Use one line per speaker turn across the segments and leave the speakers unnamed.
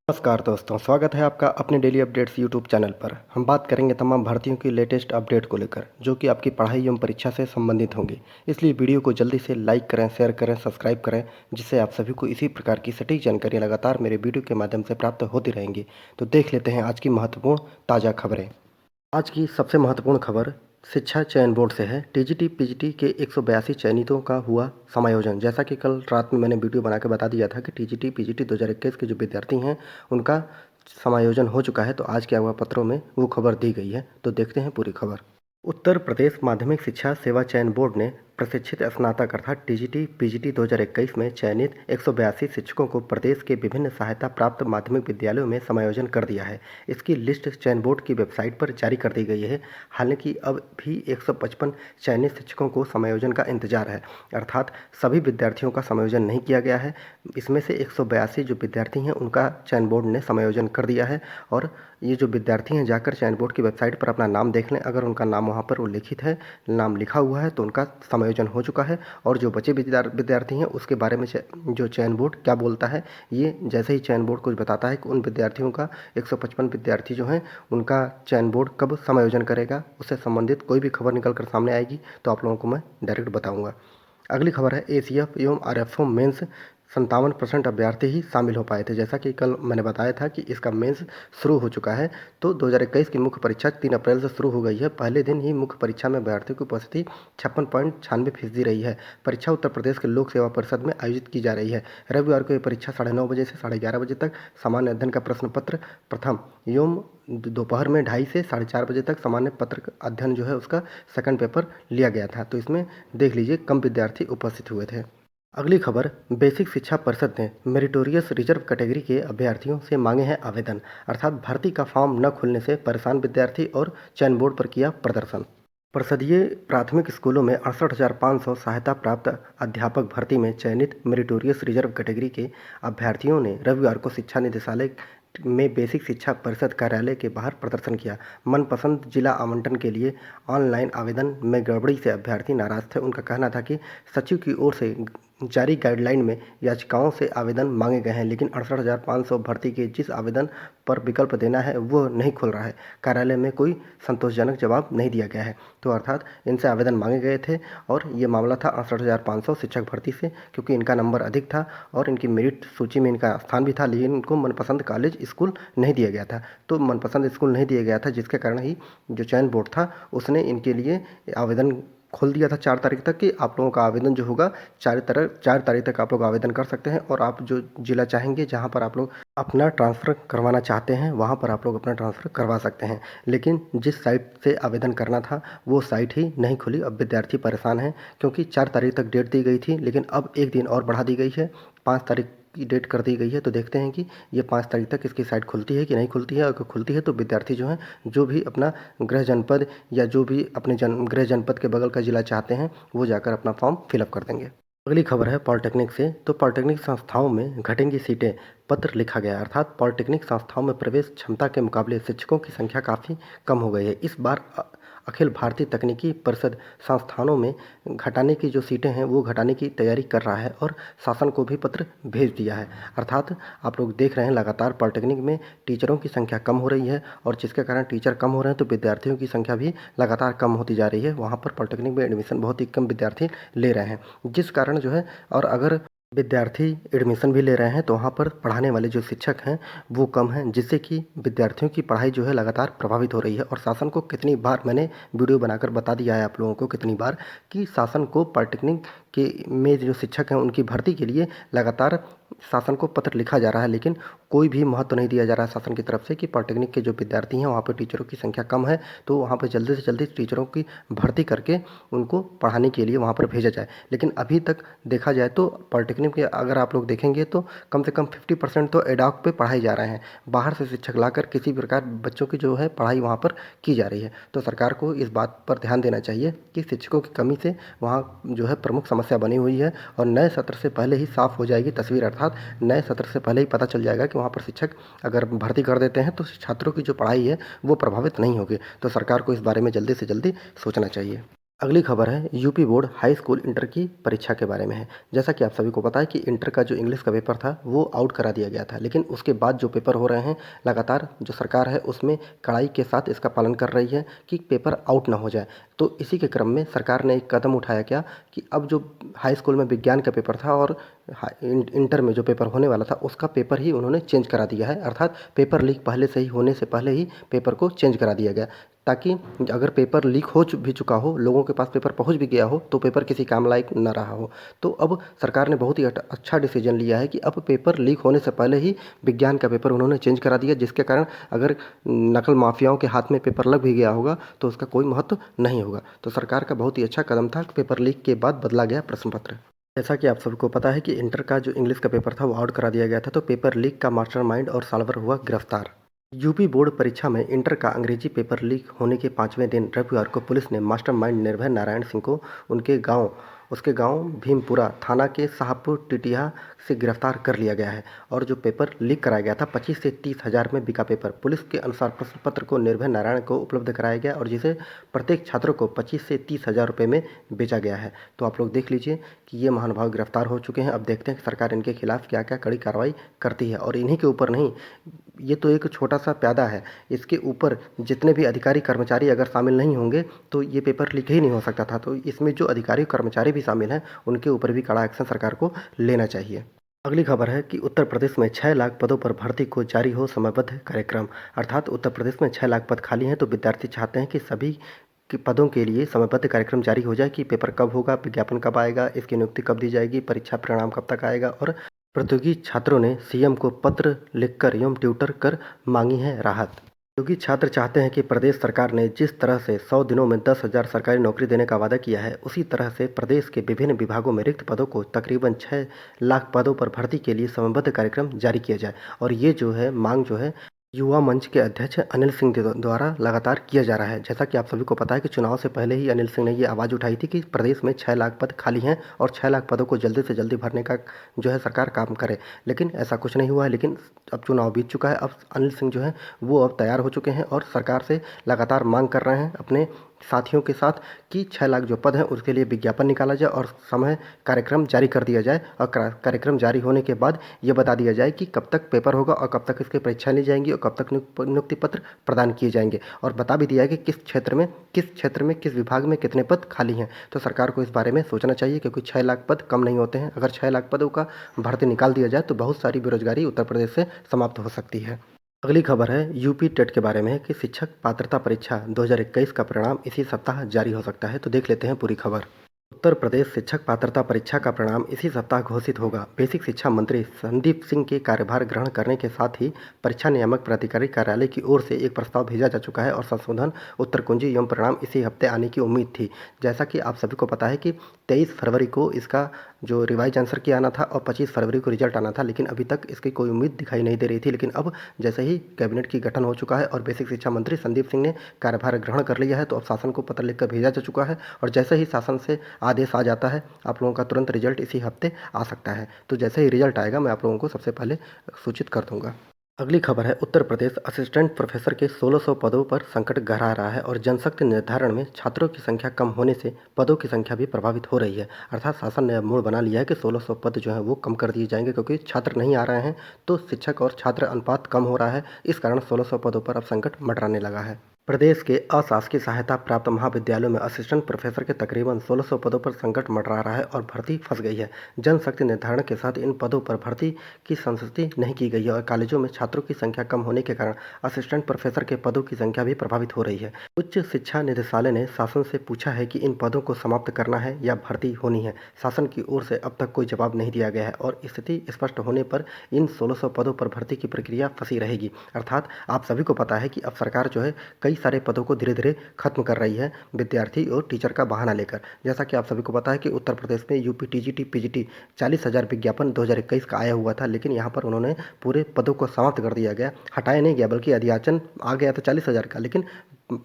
नमस्कार दोस्तों, स्वागत है आपका अपने डेली अपडेट्स यूट्यूब चैनल पर। हम बात करेंगे तमाम भर्तियों की लेटेस्ट अपडेट को लेकर, जो कि आपकी पढ़ाई एवं परीक्षा से संबंधित होंगी। इसलिए वीडियो को जल्दी से लाइक करें, शेयर करें, सब्सक्राइब करें, जिससे आप सभी को इसी प्रकार की सटीक जानकारी लगातार मेरे वीडियो के माध्यम से प्राप्त होती रहेंगी। तो देख लेते हैं आज की महत्वपूर्ण ताज़ा खबरें। आज की सबसे महत्वपूर्ण खबर शिक्षा चयन बोर्ड से है। टीजीटी पीजीटी के 182 चयनितों का हुआ समायोजन। जैसा कि कल रात में मैंने वीडियो बना के बता दिया था कि टीजीटी पीजीटी 2021 के जो विद्यार्थी हैं उनका समायोजन हो चुका है, तो आज के अखबार पत्रों में वो खबर दी गई है। तो देखते हैं पूरी खबर। उत्तर प्रदेश माध्यमिक शिक्षा सेवा चयन बोर्ड ने प्रशिक्षित स्नातक अर्थात टीजीटी पीजीटी 2021 में चयनित 182 शिक्षकों को प्रदेश के विभिन्न सहायता प्राप्त माध्यमिक विद्यालयों में समायोजन कर दिया है। इसकी लिस्ट चयन बोर्ड की वेबसाइट पर जारी कर दी गई है। हालांकि अब भी 155 चयनित शिक्षकों को समायोजन का इंतजार है, अर्थात सभी विद्यार्थियों का समायोजन नहीं किया गया है। इसमें से 182 जो विद्यार्थी हैं उनका चयन बोर्ड ने समायोजन कर दिया है। और ये जो विद्यार्थी हैं जाकर चयन बोर्ड की वेबसाइट पर अपना नाम देख लें। अगर उनका नाम वहाँ पर उल्लिखित है, नाम लिखा हुआ है, तो उनका समायोजन हो चुका है। और जो बचे विद्यार्थी हैं उसके बारे में जो चयन बोर्ड क्या बोलता है, ये जैसे ही चयन बोर्ड कुछ बताता है कि उन विद्यार्थियों का 155 विद्यार्थी जो हैं उनका चयन बोर्ड कब समायोजन करेगा, उससे संबंधित कोई भी खबर निकल कर सामने आएगी तो आप लोगों को मैं डायरेक्ट बताऊँगा। अगली खबर है एसीएफ एवं आरएफओ मेंस 57% अभ्यर्थी ही शामिल हो पाए थे। जैसा कि कल मैंने बताया था कि इसका मेंस शुरू हो चुका है। तो 2021 की मुख्य परीक्षा 3 अप्रैल से शुरू हो गई है। पहले दिन ही मुख्य परीक्षा में अभ्यर्थियों की उपस्थिति 56.96% रही है। परीक्षा उत्तर प्रदेश के लोक सेवा परिषद में आयोजित की जा रही है। रविवार को ये परीक्षा 9:30 बजे से 11:30 बजे तक, सामान्य अध्ययन का प्रश्न पत्र प्रथम एवं दोपहर में 2:30 से 4:30 बजे तक सामान्य पत्र अध्ययन जो है उसका सेकंड पेपर लिया गया था। तो इसमें देख लीजिए कम विद्यार्थी उपस्थित हुए थे। अगली खबर, बेसिक शिक्षा परिषद ने मेरिटोरियस रिजर्व कैटेगरी के अभ्यर्थियों से मांगे हैं आवेदन, अर्थात भर्ती का फॉर्म न खुलने से परेशान विद्यार्थी और चयन बोर्ड पर किया प्रदर्शन। परिषदीय प्राथमिक स्कूलों में 68,500 सहायता प्राप्त अध्यापक भर्ती में चयनित मेरिटोरियस रिजर्व कैटेगरी के अभ्यर्थियों ने रविवार को शिक्षा निदेशालय में बेसिक शिक्षा परिषद कार्यालय के बाहर प्रदर्शन किया। मनपसंद जिला आवंटन के लिए ऑनलाइन आवेदन में गड़बड़ी से अभ्यर्थी नाराज थे। उनका कहना था कि सचिव की ओर से जारी गाइडलाइन में याचिकाओं से आवेदन मांगे गए हैं, लेकिन 68,500 भर्ती के जिस आवेदन पर विकल्प देना है वो नहीं खुल रहा है। कार्यालय में कोई संतोषजनक जवाब नहीं दिया गया है। तो अर्थात इनसे आवेदन मांगे गए थे और ये मामला था 68,500 शिक्षक भर्ती से, क्योंकि इनका नंबर अधिक था और इनकी मेरिट सूची में इनका स्थान भी था, लेकिन इनको मनपसंद कॉलेज स्कूल नहीं दिया गया था। तो मनपसंद स्कूल नहीं दिया गया था, जिसके कारण ही जो चयन बोर्ड था उसने इनके लिए आवेदन खोल दिया था 4 तारीख तक कि आप लोगों का आवेदन जो होगा 4 तारीख तक आप लोग आवेदन कर सकते हैं। और आप जो जिला चाहेंगे जहां पर आप लोग अपना ट्रांसफ़र करवाना चाहते हैं वहां पर आप लोग अपना ट्रांसफ़र करवा सकते हैं। लेकिन जिस साइट से आवेदन करना था वो साइट ही नहीं खुली। अब विद्यार्थी परेशान हैं, क्योंकि 4 तारीख तक डेट दी गई थी, लेकिन अब एक दिन और बढ़ा दी गई है, 5 तारीख की डेट कर दी गई है। तो देखते हैं कि ये 5 तारीख तक इसकी साइट खुलती है कि नहीं खुलती है। अगर खुलती है तो विद्यार्थी जो हैं, जो भी अपना गृह जनपद या जो भी अपने गृह जनपद के बगल का जिला चाहते हैं वो जाकर अपना फॉर्म फिलअप कर देंगे। अगली खबर है पॉलिटेक्निक से। तो पॉलिटेक्निक संस्थाओं में घटेंगी सीटें, पत्र लिखा गया। अर्थात पॉलिटेक्निक संस्थाओं में प्रवेश क्षमता के मुकाबले शिक्षकों की संख्या काफ़ी कम हो गई है। इस बार अखिल भारतीय तकनीकी परिषद संस्थानों में घटाने की जो सीटें हैं वो घटाने की तैयारी कर रहा है और शासन को भी पत्र भेज दिया है। अर्थात आप लोग देख रहे हैं लगातार पॉलिटेक्निक में टीचरों की संख्या कम हो रही है, और जिसके कारण टीचर कम हो रहे हैं तो विद्यार्थियों की संख्या भी लगातार कम होती जा रही है। वहाँ पर पॉलिटेक्निक में एडमिशन बहुत ही कम विद्यार्थी ले रहे हैं, जिस कारण जो है, और अगर विद्यार्थी एडमिशन भी ले रहे हैं तो वहाँ पर पढ़ाने वाले जो शिक्षक हैं वो कम हैं, जिससे कि विद्यार्थियों की पढ़ाई जो है लगातार प्रभावित हो रही है। और शासन को कितनी बार मैंने वीडियो बनाकर बता दिया है आप लोगों को कितनी बार कि शासन को पॉलिटेक्निक के में जो शिक्षक हैं उनकी भर्ती के लिए लगातार शासन को पत्र लिखा जा रहा है, लेकिन कोई भी महत्व नहीं दिया जा रहा है शासन की तरफ से कि पॉलिटेक्निक के जो विद्यार्थी हैं वहाँ पर टीचरों की संख्या कम है, तो वहाँ पर जल्दी से जल्दी टीचरों की भर्ती करके उनको पढ़ाने के लिए वहाँ पर भेजा जाए। लेकिन अभी तक देखा जाए तो पॉलिटेक्निक के अगर आप लोग देखेंगे तो कम से कम 50% तो एडॉक पे पढ़ाए जा रहे हैं। बाहर से शिक्षक लाकर किसी प्रकार बच्चों की जो है पढ़ाई वहाँ पर की जा रही है। तो सरकार को इस बात पर ध्यान देना चाहिए कि शिक्षकों की कमी से वहाँ जो है प्रमुख समस्या बनी हुई है, और नए सत्र से पहले ही साफ हो जाएगी तस्वीर। अर्थात नए सत्र से पहले ही पता चल जाएगा कि वहाँ पर शिक्षक अगर भर्ती कर देते हैं तो छात्रों की जो पढ़ाई है वो प्रभावित नहीं होगी। तो सरकार को इस बारे में जल्दी से जल्दी सोचना चाहिए। अगली खबर है UP board high school inter की परीक्षा के बारे में है। जैसा कि आप सभी को पता है कि इंटर का जो इंग्लिश का पेपर था वो आउट करा दिया गया था, लेकिन उसके बाद जो पेपर हो रहे हैं लगातार जो सरकार है उसमें कड़ाई के साथ इसका पालन कर रही है कि पेपर आउट ना हो जाए। तो इसी के क्रम में सरकार ने एक कदम उठाया क्या कि अब जो हाई स्कूल में विज्ञान का पेपर था और इंटर में जो पेपर होने वाला था उसका पेपर ही उन्होंने चेंज करा दिया है, अर्थात पेपर लीक पहले से ही होने से पहले ही पेपर को चेंज करा दिया गया, ताकि अगर पेपर लीक हो भी चुका हो, लोगों के पास पेपर पहुंच भी गया हो, तो पेपर किसी काम लायक न रहा हो। तो अब सरकार ने बहुत ही अच्छा डिसीजन लिया है कि अब पेपर लीक होने से पहले ही विज्ञान का पेपर उन्होंने चेंज करा दिया, जिसके कारण अगर नकल माफियाओं के हाथ में पेपर लग भी गया होगा तो उसका कोई महत्व नहीं होगा। तो सरकार का बहुत ही अच्छा कदम था, पेपर लीक के बाद बदला गया प्रश्न पत्र। जैसा कि आप सबको पता है कि इंटर का जो इंग्लिश का पेपर था वो आउट करा दिया गया था, तो पेपर लीक का मास्टरमाइंड और सॉल्वर हुआ गिरफ्तार। यूपी बोर्ड परीक्षा में इंटर का अंग्रेजी पेपर लीक होने के 5वें दिन रविवार को पुलिस ने मास्टरमाइंड निर्भय नारायण सिंह को उसके गांव भीमपुरा थाना के शाहपुर टिटिया से गिरफ्तार कर लिया गया है। और जो पेपर लीक कराया गया था 25 से 30 हज़ार में बिका पेपर, पुलिस के अनुसार प्रश्न पत्र को निर्भय नारायण को उपलब्ध कराया गया और जिसे प्रत्येक छात्र को 25 से 30 हज़ार रुपये में बेचा गया है। तो आप लोग देख लीजिए कि ये महानुभाव गिरफ्तार हो चुके हैं। अब देखते हैं कि सरकार इनके खिलाफ क्या क्या कड़ी कार्रवाई करती है। और इन्हीं के ऊपर नहीं, ये तो एक छोटा सा प्यादा है, इसके ऊपर जितने भी अधिकारी कर्मचारी अगर शामिल नहीं होंगे तो ये पेपर लीक ही नहीं हो सकता था। तो इसमें जो अधिकारी कर्मचारी भी शामिल हैं उनके ऊपर भी कड़ा एक्शन सरकार को लेना चाहिए। अगली खबर है कि उत्तर प्रदेश में 6 लाख पदों पर भर्ती को जारी हो समयबद्ध कार्यक्रम, अर्थात उत्तर प्रदेश में 6 लाख पद खाली हैं, तो विद्यार्थी चाहते हैं कि सभी के पदों के लिए समयबद्ध कार्यक्रम जारी हो जाए कि पेपर कब होगा, विज्ञापन कब आएगा, इसकी नियुक्ति कब दी जाएगी, परीक्षा परिणाम कब तक आएगा। और प्रतियोगी छात्रों ने सीएम को पत्र लिखकर एवं ट्विटर कर मांगी है राहत। क्योंकि छात्र चाहते हैं कि प्रदेश सरकार ने जिस तरह से 100 दिनों में 10,000 सरकारी नौकरी देने का वादा किया है, उसी तरह से प्रदेश के विभिन्न विभागों में रिक्त पदों को तकरीबन 6 लाख पदों पर भर्ती के लिए समयबद्ध कार्यक्रम जारी किया जाए। और ये जो है मांग जो है युवा मंच के अध्यक्ष अनिल सिंह द्वारा लगातार किया जा रहा है। जैसा कि आप सभी को पता है कि चुनाव से पहले ही अनिल सिंह ने ये आवाज़ उठाई थी कि प्रदेश में 6 लाख पद खाली हैं और 6 लाख पदों को जल्दी से जल्दी भरने का जो है सरकार काम करे, लेकिन ऐसा कुछ नहीं हुआ है। लेकिन अब चुनाव बीत चुका है, अब अनिल सिंह जो है वो अब तैयार हो चुके हैं और सरकार से लगातार मांग कर रहे हैं अपने साथियों के साथ कि 6 लाख जो पद हैं उसके लिए विज्ञापन निकाला जाए और समय कार्यक्रम जारी कर दिया जाए। और कार्यक्रम जारी होने के बाद ये बता दिया जाए कि कब तक पेपर होगा और कब तक इसकी परीक्षाएं ली जाएंगी और कब तक नियुक्ति पत्र प्रदान किए जाएंगे, और बता भी दिया है कि किस क्षेत्र में किस विभाग में कितने पद खाली हैं। तो सरकार को इस बारे में सोचना चाहिए, क्योंकि 6 लाख पद कम नहीं होते हैं। अगर 6 लाख पदों का भर्ती निकाल दिया जाए तो बहुत सारी बेरोजगारी उत्तर प्रदेश से समाप्त हो सकती है। अगली खबर है यूपी टेट के बारे में है कि शिक्षक पात्रता परीक्षा 2021 का परिणाम इसी सप्ताह जारी हो सकता है। तो देख लेते हैं पूरी खबर। उत्तर प्रदेश शिक्षक पात्रता परीक्षा का परिणाम इसी सप्ताह घोषित होगा। बेसिक शिक्षा मंत्री संदीप सिंह के कार्यभार ग्रहण करने के साथ ही परीक्षा नियामक प्राधिकारी कार्यालय की ओर से एक प्रस्ताव भेजा जा चुका है और संशोधन उत्तर कुंजी एवं परिणाम इसी हफ्ते आने की उम्मीद थी। जैसा कि आप सभी को पता है कि 23 फरवरी को इसका जो रिवाइज आंसर की आना था और 25 फरवरी को रिजल्ट आना था, लेकिन अभी तक इसकी कोई उम्मीद दिखाई नहीं दे रही थी। लेकिन अब जैसे ही कैबिनेट की गठन हो चुका है और बेसिक शिक्षा मंत्री संदीप सिंह ने कार्यभार ग्रहण कर लिया है, तो अब शासन को पत्र लिखकर भेजा जा चुका है और जैसे ही शासन से आदेश आ जाता है आप लोगों का तुरंत रिजल्ट इसी हफ्ते आ सकता है। तो जैसे ही रिजल्ट आएगा मैं आप लोगों को सबसे पहले सूचित कर दूंगा। अगली खबर है उत्तर प्रदेश असिस्टेंट प्रोफेसर के 1600 पदों पर संकट गहरा रहा है और जनशक्ति निर्धारण में छात्रों की संख्या कम होने से पदों की संख्या भी प्रभावित हो रही है। अर्थात शासन ने अब मूड बना लिया है कि 1600 पद जो है वो कम कर दिए जाएंगे, क्योंकि छात्र नहीं आ रहे हैं तो शिक्षक और छात्र अनुपात कम हो रहा है। इस कारण 1600 पदों पर अब संकट मंडराने लगा है। प्रदेश के अशासकीय सहायता प्राप्त महाविद्यालयों में असिस्टेंट प्रोफेसर के तकरीबन 1600 पदों पर संकट मंडरा रहा है और भर्ती फंस गई है। जनशक्ति निर्धारण के साथ इन पदों पर भर्ती की संस्तुति नहीं की गई है और कॉलेजों में छात्रों की संख्या कम होने के कारण असिस्टेंट प्रोफेसर के पदों की संख्या भी प्रभावित हो रही है। उच्च शिक्षा निदेशालय ने शासन से पूछा है कि इन पदों को समाप्त करना है या भर्ती होनी है। शासन की ओर से अब तक कोई जवाब नहीं दिया गया है और स्थिति स्पष्ट होने पर इन 1600 पदों पर भर्ती की प्रक्रिया फंसी रहेगी। अर्थात आप सभी को पता है कि अब सरकार जो है कई सारे पदों को धीरे धीरे खत्म कर रही है विद्यार्थी और टीचर का बहाना लेकर। जैसा कि आप सभी को पता है कि उत्तर प्रदेश में यूपी टीजीटी पीजीटी 40,000 विज्ञापन 2021 का आया हुआ था, लेकिन यहाँ पर उन्होंने पूरे पदों को समाप्त कर दिया गया, हटाया नहीं गया, बल्कि अधियाचन आ गया था 40,000 का, लेकिन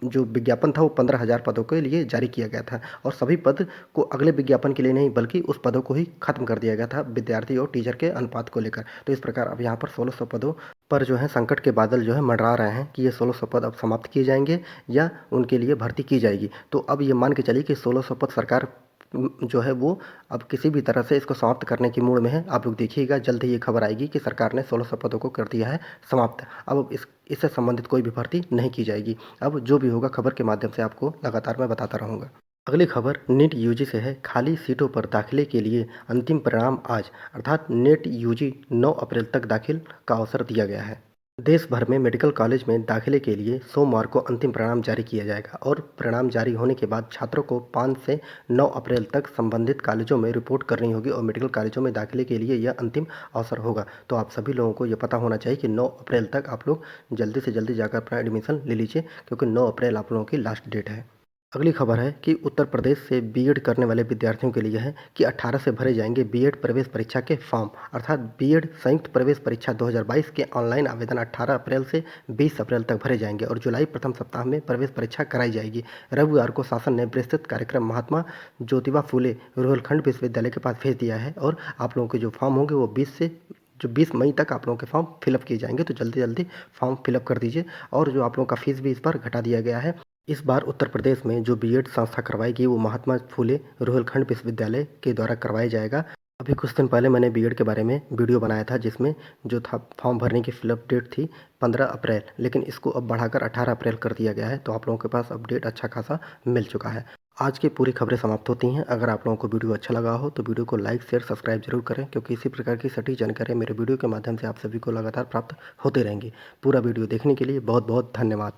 जो विज्ञापन था वो 15,000 पदों के लिए जारी किया गया था और सभी पद को अगले विज्ञापन के लिए नहीं बल्कि उस पदों को ही खत्म कर दिया गया था विद्यार्थी और टीचर के अनुपात को लेकर। तो इस प्रकार अब यहाँ पर 1600 पदों पर जो है संकट के बादल जो है मंडरा रहे हैं कि ये 1600 पद अब समाप्त किए जाएंगे या उनके लिए भर्ती की जाएगी। तो अब ये मान के चलिए कि 1600 पद सरकार जो है वो अब किसी भी तरह से इसको समाप्त करने की मूड में है। आप लोग देखिएगा जल्द ही ये खबर आएगी कि सरकार ने 1600 पदों को कर दिया है समाप्त। अब इससे संबंधित कोई भी भर्ती नहीं की जाएगी। अब जो भी होगा खबर के माध्यम से आपको लगातार मैं बताता रहूँगा। अगली खबर नीट यूजी से है। खाली सीटों पर दाखिले के लिए अंतिम परिणाम आज, अर्थात नीट यूजी 9 अप्रैल तक दाखिल का अवसर दिया गया है। देश भर में मेडिकल कॉलेज में दाखिले के लिए सोमवार को अंतिम परिणाम जारी किया जाएगा और परिणाम जारी होने के बाद छात्रों को 5 से 9 अप्रैल तक संबंधित कॉलेजों में रिपोर्ट करनी होगी और मेडिकल कॉलेजों में दाखिले के लिए यह अंतिम अवसर होगा। तो आप सभी लोगों को यह पता होना चाहिए कि 9 अप्रैल तक आप लोग जल्दी से जल्दी जाकर अपना एडमिशन ले लीजिए, क्योंकि 9 अप्रैल आप लोगों की लास्ट डेट है। अगली खबर है कि उत्तर प्रदेश से बीएड करने वाले विद्यार्थियों के लिए है कि 18 से भरे जाएंगे बीएड प्रवेश परीक्षा के फॉर्म, अर्थात बीएड संयुक्त प्रवेश परीक्षा 2022 के ऑनलाइन आवेदन 18 अप्रैल से 20 अप्रैल तक भरे जाएंगे और जुलाई प्रथम सप्ताह में प्रवेश परीक्षा कराई जाएगी। रविवार को शासन ने विस्तृत कार्यक्रम महात्मा ज्योतिबा फूले रोहिलखंड विश्वविद्यालय के पास भेज दिया है और आप लोगों के जो फॉर्म होंगे वो 20 मई तक आप लोगों के फॉर्म फिलअप किए जाएंगे। तो जल्दी जल्दी फॉर्म फिलअप कर दीजिए और जो आप लोगों का फीस भी इस बार घटा दिया गया है। इस बार उत्तर प्रदेश में जो बीएड संस्था करवाएगी वो महात्मा फूले रोहिलखंड विश्वविद्यालय के द्वारा करवाया जाएगा। अभी कुछ दिन पहले मैंने बीएड के बारे में वीडियो बनाया था जिसमें जो था फॉर्म भरने की फिलअप डेट थी 15 अप्रैल, लेकिन इसको अब बढ़ाकर 18 अप्रैल कर दिया गया है। तो आप लोगों के पास अपडेट अच्छा खासा मिल चुका है। आज की पूरी खबरें समाप्त होती हैं। अगर आप लोगों को वीडियो अच्छा लगा हो तो वीडियो को लाइक शेयर सब्सक्राइब जरूर करें, क्योंकि इसी प्रकार की सटीक जानकारी मेरे वीडियो के माध्यम से आप सभी को लगातार प्राप्त होते रहेंगी। पूरा वीडियो देखने के लिए बहुत बहुत धन्यवाद।